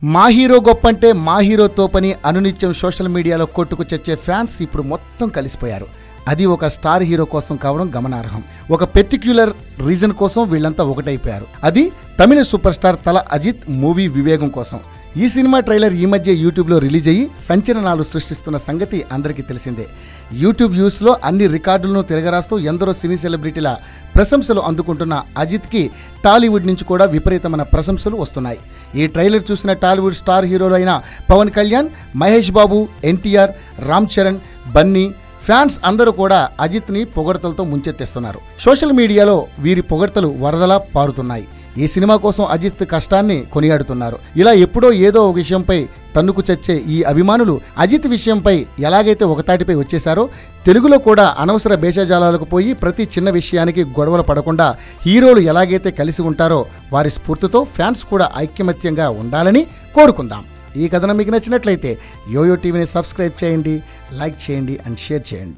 మా హీరో గొప్పంటే మా హీరో తోపని అనునిత్యం సోషల్ మీడియాలో కొట్టుకు చచ్చే ఫ్యాన్స్ ఇప్పుడు మొత్తం కలిసిపోయారు. అది ఒక స్టార్ హీరో కోసం కావడం గమనార్హం. ఒక పర్టిక్యులర్ రీజన్ కోసం వీళ్ళంతా ఒకటైపోయారు. అది తమిళ సూపర్ స్టార్ తల అజిత్ మూవీ వివేగం కోసం. ఈ సినిమా ట్రైలర్ ఈ మధ్య యూట్యూబ్లో రిలీజ్ అయ్యి సంచలనాలు సృష్టిస్తున్న సంగతి అందరికీ తెలిసిందే. యూట్యూబ్ వ్యూస్లో అన్ని రికార్డులను తిరగరాస్తూ ఎందరో సినీ సెలబ్రిటీల ప్రశంసలు అందుకుంటున్న అజిత్కి టాలీవుడ్ నుంచి కూడా విపరీతమైన ప్రశంసలు వస్తున్నాయి. ఈ ట్రైలర్ చూసిన టాలీవుడ్ స్టార్ హీరోలైన పవన్ కళ్యాణ్, మహేష్ బాబు, ఎన్టీఆర్, రామ్ చరణ్, బన్నీ ఫ్యాన్స్ అందరూ కూడా అజిత్ని పొగడ్తలతో ముంచెత్తేస్తున్నారు. సోషల్ మీడియాలో వీరి పొగడ్తలు వరదలా పారుతున్నాయి. ఈ సినిమా కోసం అజిత్ కష్టాన్ని కొనియాడుతున్నారు. ఇలా ఎప్పుడో ఏదో ఒక విషయంపై తన్నుకు చచ్చే ఈ అభిమానులు అజిత్ విషయంపై ఎలాగైతే ఒకతాటిపై వచ్చేశారో తెలుగులో కూడా అనవసర భేషజాలాలకు పోయి ప్రతి చిన్న విషయానికి గొడవలు పడకుండా హీరోలు ఎలాగైతే కలిసి ఉంటారో వారి స్ఫూర్తితో ఫ్యాన్స్ కూడా ఐక్యమత్యంగా ఉండాలని కోరుకుందాం. ఈ కథనం మీకు నచ్చినట్లయితే యోయో టీవీని సబ్స్క్రైబ్ చేయండి, లైక్ చేయండి అండ్ షేర్ చేయండి.